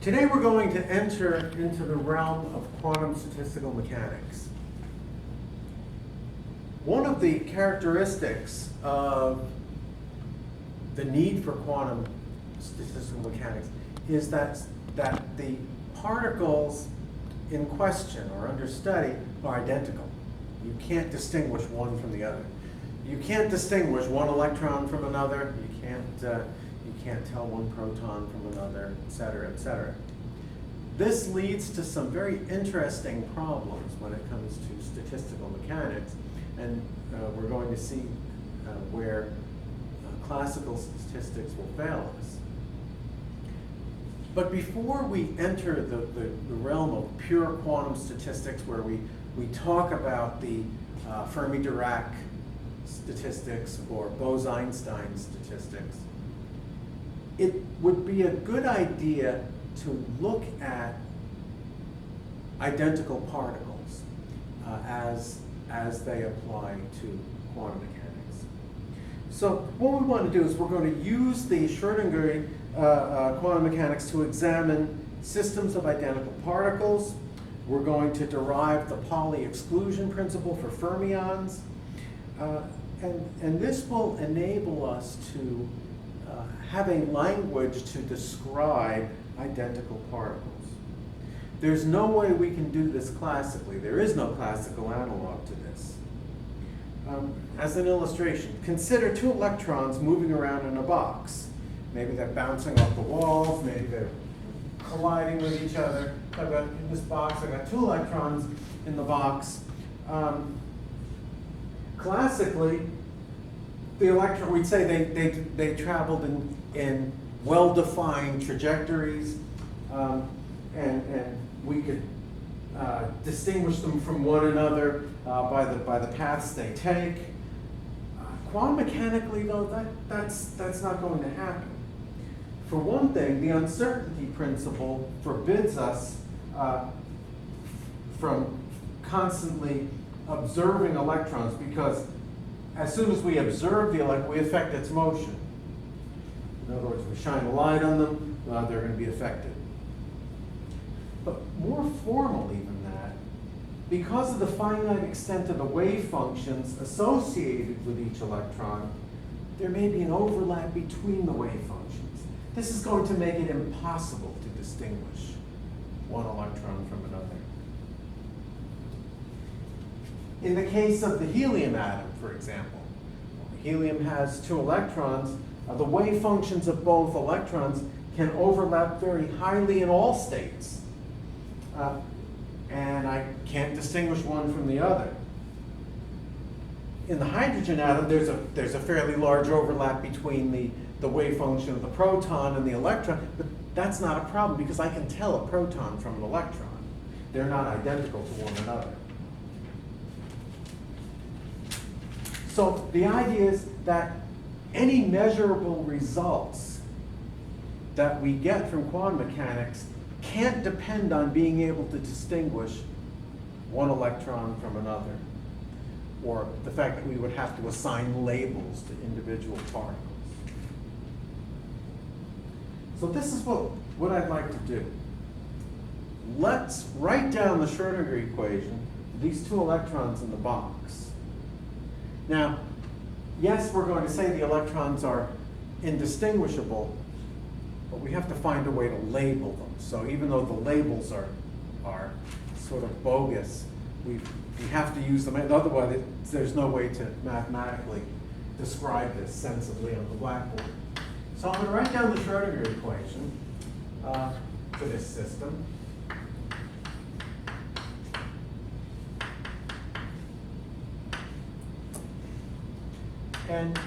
Today we're going to enter into the realm of quantum statistical mechanics. One of the characteristics of the need for quantum statistical mechanics is that the particles in question or under study are identical. You can't distinguish one from the other. You can't distinguish one electron from another. You can't tell one proton from another, et cetera, et cetera. This leads to some very interesting problems when it comes to statistical mechanics, and we're going to see where classical statistics will fail us. But before we enter the realm of pure quantum statistics, where we talk about the Fermi-Dirac statistics or Bose-Einstein statistics, it would be a good idea to look at identical particles as they apply to quantum mechanics. So what we want to do is we're going to use the Schrödinger quantum mechanics to examine systems of identical particles. We're going to derive the Pauli exclusion principle for fermions. And this will enable us to have a language to describe identical particles. There's no way we can do this classically. There is no classical analog to this. As an illustration, consider two electrons moving around in a box. Maybe they're bouncing off the walls, maybe they're colliding with each other. I've got, in this box, I've got two electrons in the box. Classically, the electron, we'd say they traveled in well-defined trajectories, and we could distinguish them from one another by the paths they take. Quantum mechanically, though, that's not going to happen. For one thing, the uncertainty principle forbids us from constantly observing electrons, because as soon as we observe the electron, we affect its motion. In other words, we shine a light on them, they're going to be affected. But more formally than that, because of the finite extent of the wave functions associated with each electron, there may be an overlap between the wave functions. This is going to make it impossible to distinguish one electron from another. In the case of the helium atom, for example, helium has two electrons. The wave functions of both electrons can overlap very highly in all states. And I can't distinguish one from the other. In the hydrogen atom, there's a fairly large overlap between the wave function of the proton and the electron, but that's not a problem because I can tell a proton from an electron. They're not identical to one another. So the idea is that any measurable results that we get from quantum mechanics can't depend on being able to distinguish one electron from another, or the fact that we would have to assign labels to individual particles. So this is what I'd like to do. Let's write down the Schrödinger equation for these two electrons in the box. Now, yes, we're going to say the electrons are indistinguishable, but we have to find a way to label them. So even though the labels are sort of bogus, we have to use them. Otherwise, there's no way to mathematically describe this sensibly on the blackboard. So I'm going to write down the Schrödinger equation for this system. And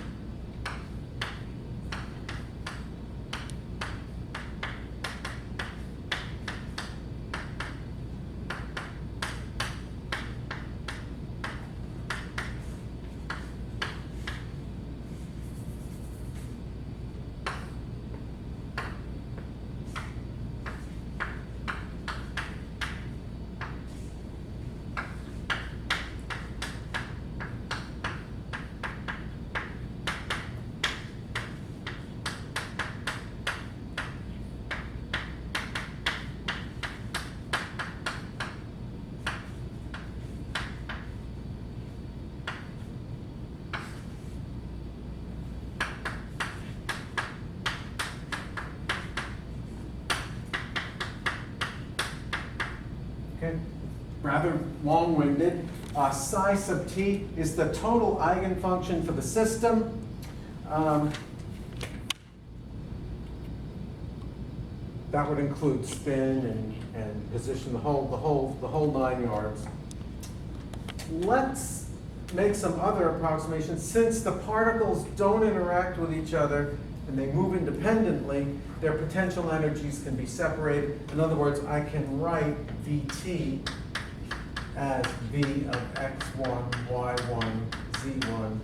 Okay, rather long-winded. Psi sub t is the total eigenfunction for the system. That would include spin and position, the whole 9 yards. Let's make some other approximations. Since the particles don't interact with each other and they move independently, their potential energies can be separated. In other words, I can write Vt as V of x1, y1, z1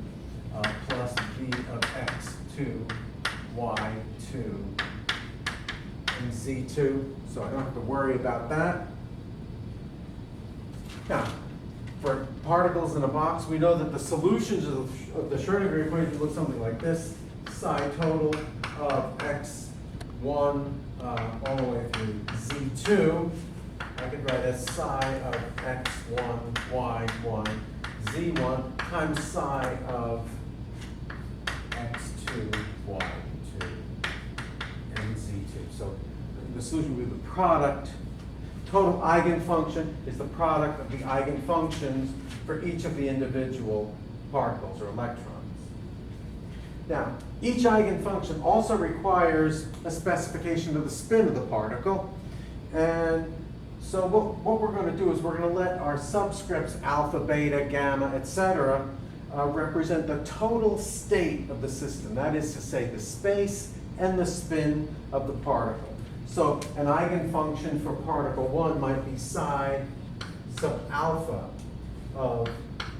plus V of x2, y2, and z2. So I don't have to worry about that. Now, for particles in a box, we know that the solutions of the Schrödinger equation look something like this. Psi total of x1 all the way through z2. I could write as psi of x1, y1, z1 times psi of x2, y2, and z2. So the solution would be the product. Total eigenfunction is the product of the eigenfunctions for each of the individual particles or electrons. Now, each eigenfunction also requires a specification of the spin of the particle. And so what we're going to do is we're going to let our subscripts alpha, beta, gamma, etc. Represent the total state of the system. That is to say, the space and the spin of the particle. So an eigenfunction for particle 1 might be psi sub alpha of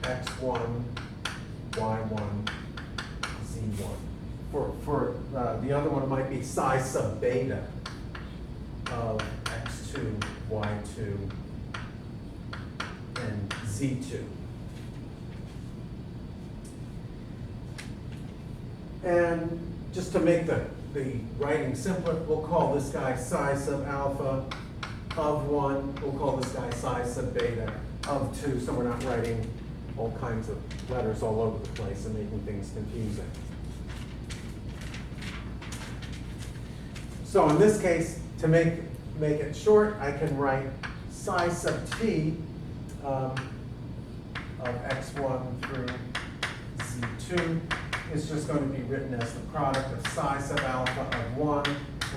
x1, y1, z1. For the other one, it might be psi sub beta of x2, y2, and z2. And just to make the writing simpler, we'll call this guy psi sub alpha of 1. We'll call this guy psi sub beta of 2, so we're not writing all kinds of letters all over the place and making things confusing. So in this case, to make it short, I can write psi sub t of x1 through z2 is just going to be written as the product of psi sub alpha of 1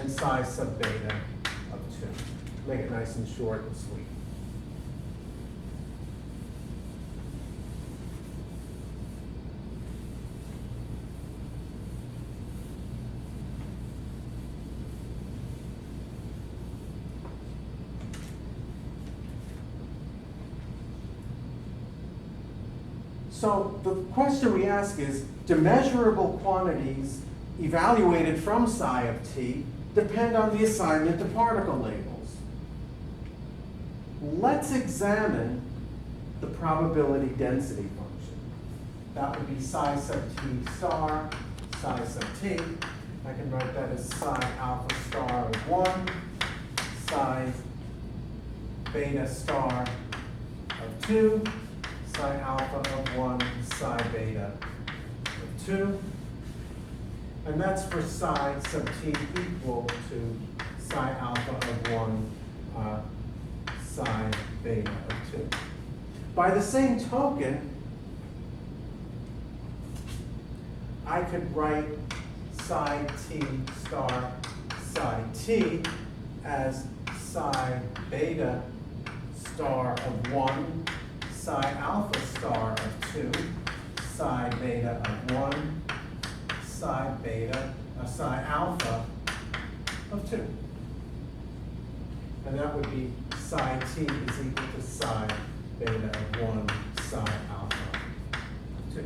and psi sub beta of 2. Make it nice and short and sweet. So the question we ask is, do measurable quantities evaluated from psi of t depend on the assignment of particle labels? Let's examine the probability density function. That would be psi sub t star, psi sub t. I can write that as psi alpha star of 1, psi beta star of 2, psi alpha of 1, psi beta of 2. And that's for psi sub t equal to psi alpha of 1, psi beta of 2. By the same token, I could write psi t star psi t as psi beta star of 1, psi alpha star of 2, psi beta of 1, psi alpha of 2. And that would be psi t is equal to psi beta of 1, psi alpha of 2.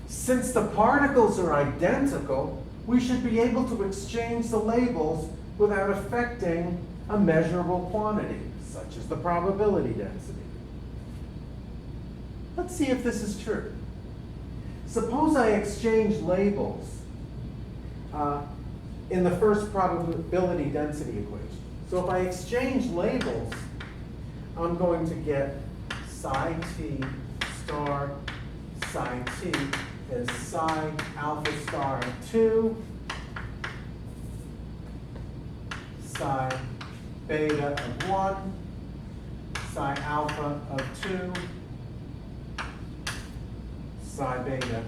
Since the particles are identical, we should be able to exchange the labels without affecting a measurable quantity, such as the probability density. Let's see if this is true. Suppose I exchange labels in the first probability density equation. So if I exchange labels, I'm going to get psi t star psi t as psi alpha star of 2, psi beta of 1, psi alpha of 2, psi beta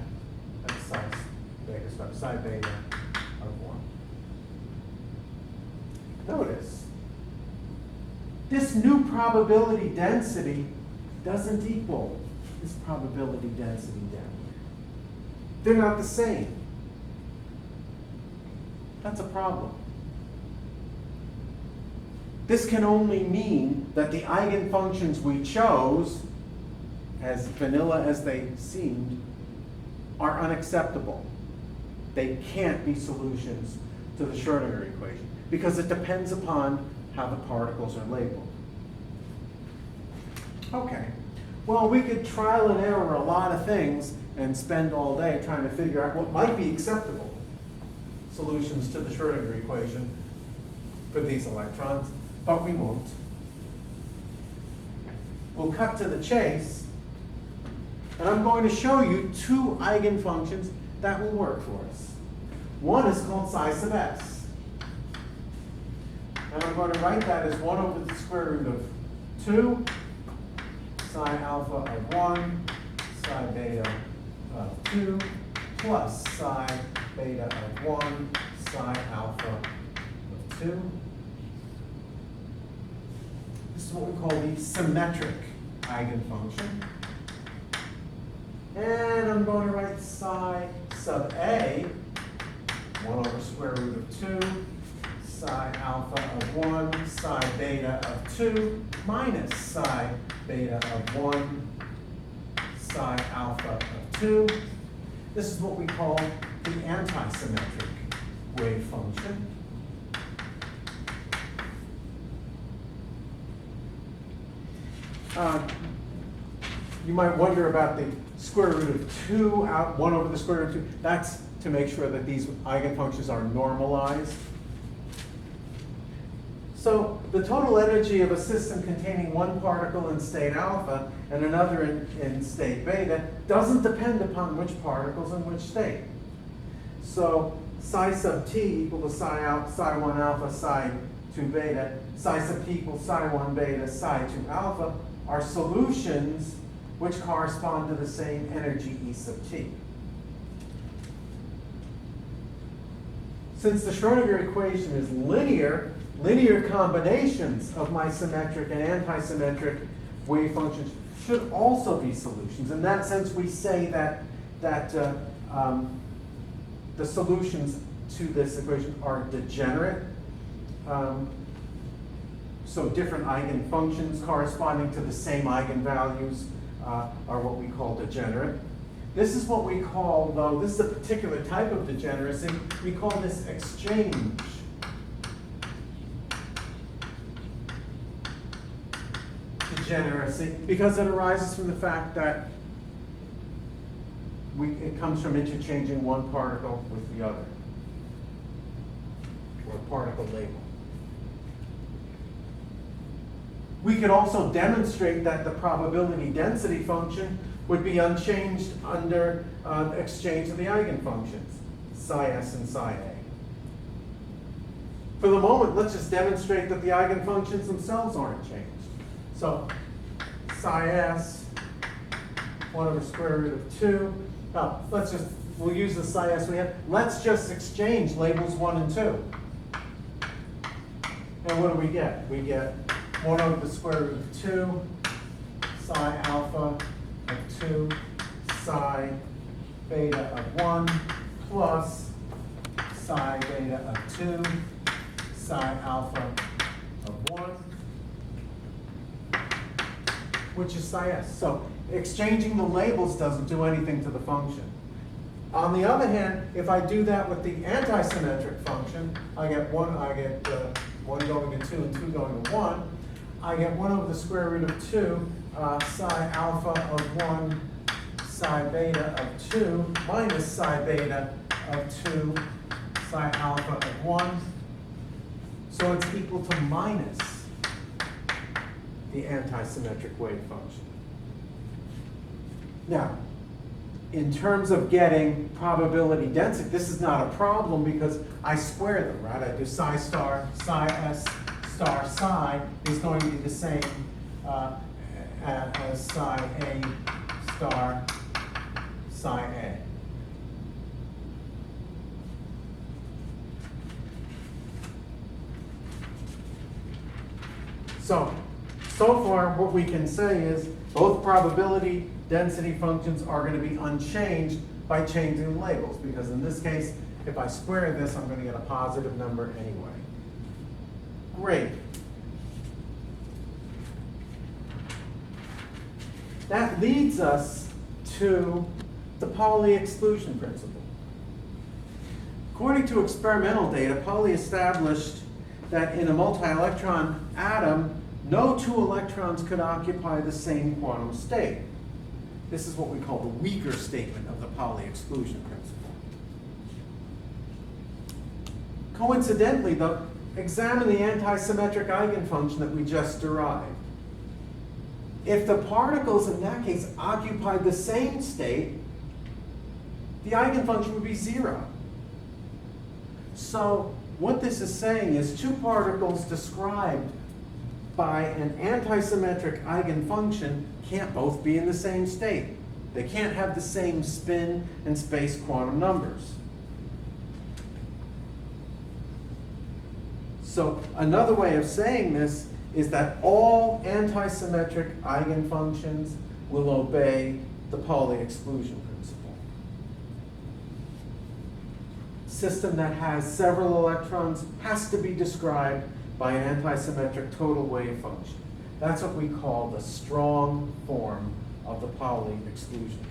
of 1. Notice, this new probability density doesn't equal this probability density down here. They're not the same. That's a problem. This can only mean that the eigenfunctions we chose, as vanilla as they seemed, are unacceptable. They can't be solutions to the Schrödinger equation because it depends upon how the particles are labeled. Okay, well, we could trial and error a lot of things and spend all day trying to figure out what might be acceptable solutions to the Schrödinger equation for these electrons, but we won't. We'll cut to the chase, and I'm going to show you two eigenfunctions that will work for us. One is called psi sub s. And I'm going to write that as 1 over the square root of 2, psi alpha of 1, psi beta of 2, plus psi beta of 1, psi alpha of 2. This is what we call the symmetric eigenfunction. And I'm going to write psi sub a, 1 over square root of 2, psi alpha of 1, psi beta of 2, minus psi beta of 1, psi alpha of 2. This is what we call the antisymmetric wave function. You might wonder about the square root of 2 out 1 over the square root of 2. That's to make sure that these eigenfunctions are normalized. So the total energy of a system containing one particle in state alpha and another in state beta doesn't depend upon which particles in which state. So psi sub t equal to psi 1 alpha, psi 2 beta, psi sub t equals psi 1 beta, psi 2 alpha are solutions which correspond to the same energy E sub t. Since the Schrödinger equation is linear, linear combinations of my symmetric and antisymmetric wave functions should also be solutions. In that sense, we say that the solutions to this equation are degenerate. So different eigenfunctions corresponding to the same eigenvalues are what we call degenerate. This is what we call, though, this is a particular type of degeneracy. We call this exchange degeneracy because it arises from the fact that it comes from interchanging one particle with the other, or particle label. We could also demonstrate that the probability density function would be unchanged under exchange of the eigenfunctions, psi s and psi a. For the moment, let's just demonstrate that the eigenfunctions themselves aren't changed. So psi s, 1 over square root of 2. Now, we'll use the psi s we have. Let's just exchange labels 1 and 2. And what do we get? We get 1 over the square root of 2, psi alpha of 2, psi beta of 1, plus psi beta of 2, psi alpha of 1, which is psi s. So exchanging the labels doesn't do anything to the function. On the other hand, if I do that with the antisymmetric function, I get 1 going to 2 and 2 going to 1. I get 1 over the square root of 2, psi alpha of 1, psi beta of 2, minus psi beta of 2, psi alpha of 1. So it's equal to minus the antisymmetric wave function. Now, in terms of getting probability density, this is not a problem because I square them, right? I do psi star, psi s star psi is going to be the same as psi A star psi A. So far what we can say is both probability density functions are going to be unchanged by changing the labels, because in this case, if I square this, I'm going to get a positive number anyway. Great. That leads us to the Pauli exclusion principle. According to experimental data, Pauli established that in a multi-electron atom, no two electrons could occupy the same quantum state. This is what we call the weaker statement of the Pauli exclusion principle. Coincidentally, though, examine the antisymmetric eigenfunction that we just derived. If the particles in that case occupied the same state, the eigenfunction would be 0. So what this is saying is two particles described by an antisymmetric eigenfunction can't both be in the same state. They can't have the same spin and space quantum numbers. So another way of saying this is that all antisymmetric eigenfunctions will obey the Pauli exclusion principle. System that has several electrons has to be described by an antisymmetric total wave function. That's what we call the strong form of the Pauli exclusion principle.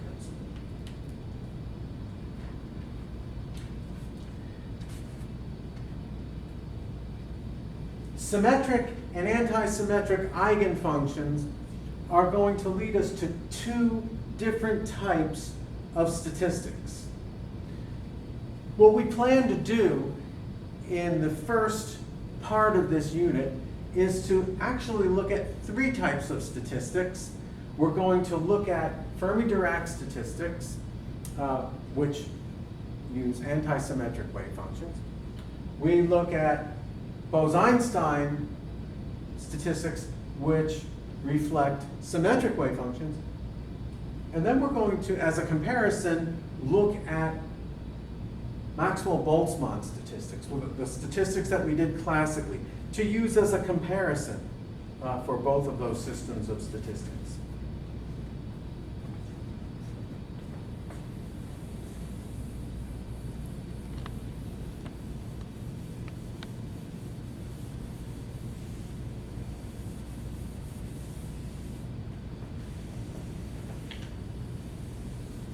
Symmetric and antisymmetric eigenfunctions are going to lead us to two different types of statistics. What we plan to do in the first part of this unit is to actually look at three types of statistics. We're going to look at Fermi-Dirac statistics, which use antisymmetric wave functions. We look at Bose-Einstein statistics, which reflect symmetric wave functions. And then we're going to, as a comparison, look at Maxwell-Boltzmann statistics, the statistics that we did classically, to use as a comparison for both of those systems of statistics.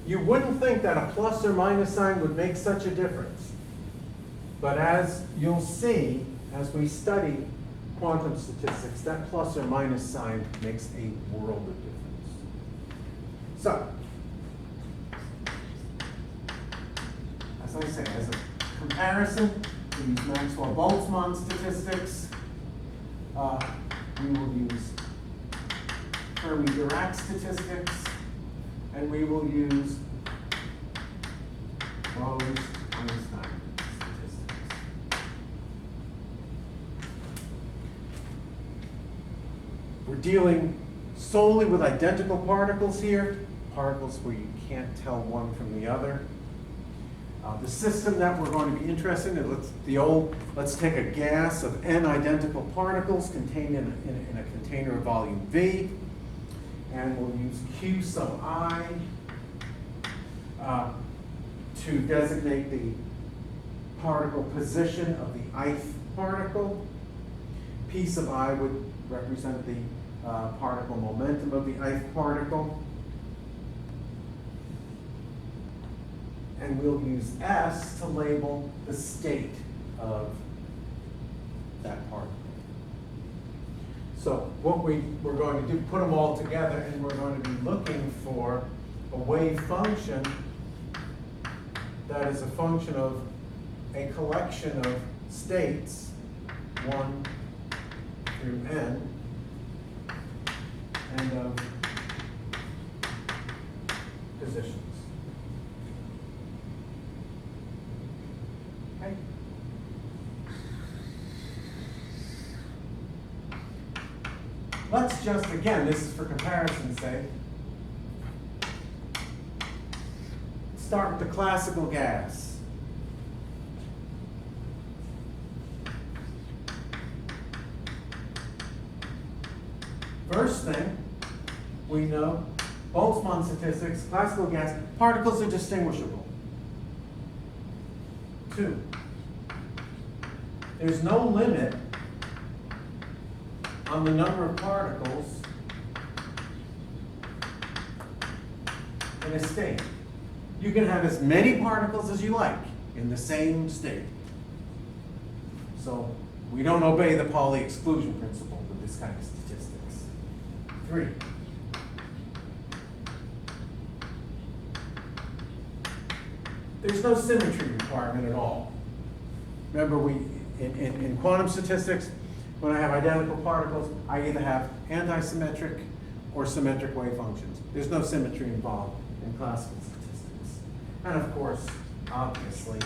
You wouldn't think that a plus or minus sign would make such a difference. But as you'll see, as we study quantum statistics, that plus or minus sign makes a world of difference. So, as I say, as a comparison, we use Maxwell-Boltzmann statistics. We will use Fermi-Dirac statistics. And we will use Bose-Einstein statistics. We're dealing solely with identical particles here, particles where you can't tell one from the other. The system that we're going to be interested in, let's take a gas of n identical particles contained in a container of volume V. And we'll use Q sub I to designate the particle position of the ith particle. P sub I would represent the particle momentum of the ith particle. And we'll use S to label the state of that particle. So what we're going to do, put them all together, and we're going to be looking for a wave function that is a function of a collection of states, 1 through n, and of positions. Okay? let's just, again, this is for comparison's sake, start with the classical gas. First thing, we know, Boltzmann statistics, classical gas, particles are distinguishable. 2, there's no limit on the number of particles in a state. You can have as many particles as you like in the same state. So we don't obey the Pauli exclusion principle with this kind of statistics. 3, there's no symmetry requirement at all. Remember, in quantum statistics, when I have identical particles, I either have antisymmetric or symmetric wave functions. There's no symmetry involved in classical statistics. And of course, obviously,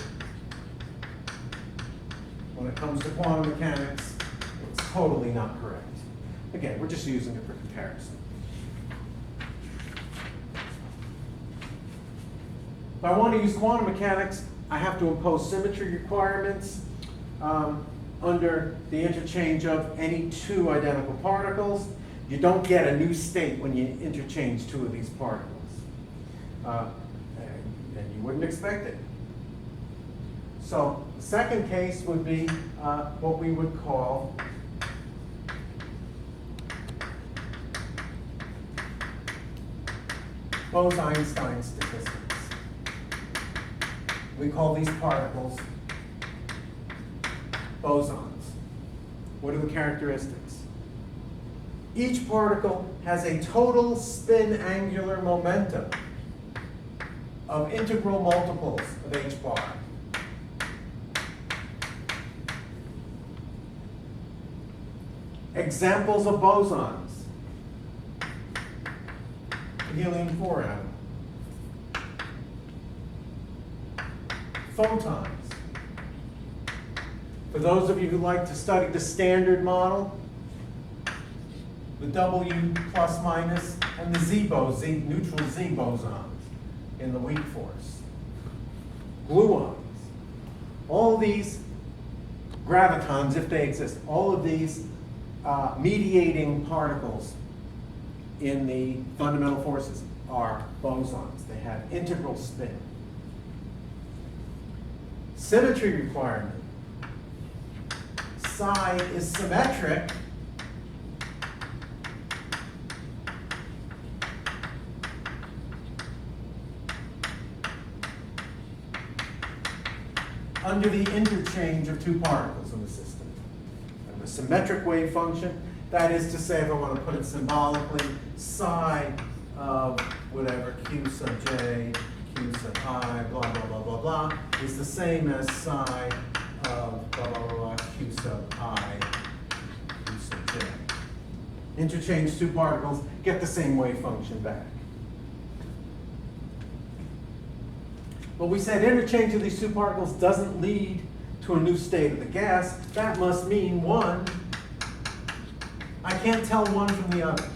when it comes to quantum mechanics, it's totally not correct. Again, we're just using it for comparison. If I want to use quantum mechanics, I have to impose symmetry requirements under the interchange of any 2 identical particles. You don't get a new state when you interchange 2 of these particles. And you wouldn't expect it. So the second case would be what we would call Bose-Einstein statistics. We call these particles bosons. What are the characteristics? Each particle has a total spin angular momentum of integral multiples of h bar. Examples of bosons. The helium-4 atom. Photons. For those of you who like to study the Standard Model, the W plus minus and the neutral Z bosons in the weak force. Gluons. All these gravitons, if they exist, all of these mediating particles in the fundamental forces are bosons. They have integral spin. Symmetry requirement. Psi is symmetric under the interchange of 2 particles in the system. And the symmetric wave function, that is to say, if I want to put it symbolically, psi of whatever q sub j, q sub I, blah, blah, blah, blah, blah, is the same as psi of blah, blah, blah, blah, q sub I, q sub j. Interchange 2 particles, get the same wave function back. But we said interchange of these 2 particles doesn't lead to a new state of the gas. That must mean one, I can't tell one from the other.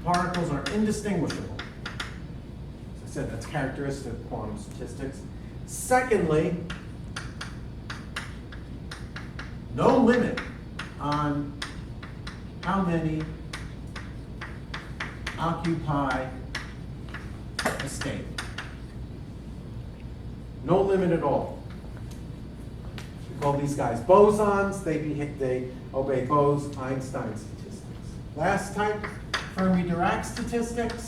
Particles are indistinguishable. As I said, that's characteristic of quantum statistics. Secondly, no limit on how many occupy a state. No limit at all. We call these guys bosons. They obey Bose-Einstein statistics. Last type, Fermi-Dirac statistics.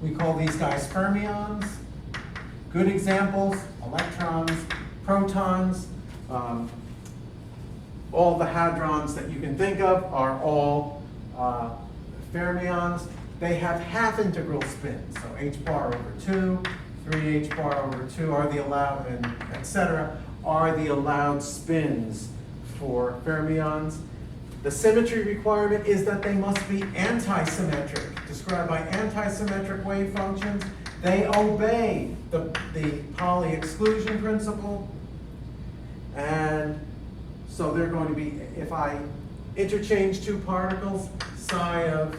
We call these guys fermions. Good examples, electrons, protons. All the hadrons that you can think of are all fermions. They have half integral spins, so h bar over 2, 3h bar over 2 are the allowed, and etc. are the allowed spins for fermions. The symmetry requirement is that they must be antisymmetric, described by antisymmetric wave functions. They obey the Pauli exclusion principle. And so they're going to be, if I interchange two particles, psi of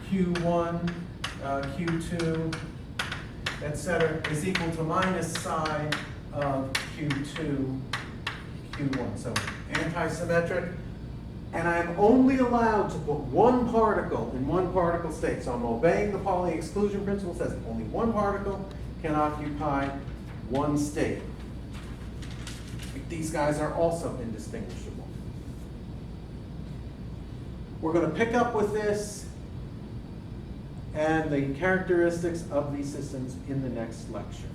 Q1, Q2, etc., is equal to minus psi of Q2, Q1. So antisymmetric. And I'm only allowed to put one particle in one particle state. So I'm obeying the Pauli exclusion principle. It says only one particle can occupy one state. These guys are also indistinguishable. We're going to pick up with this and the characteristics of these systems in the next lecture.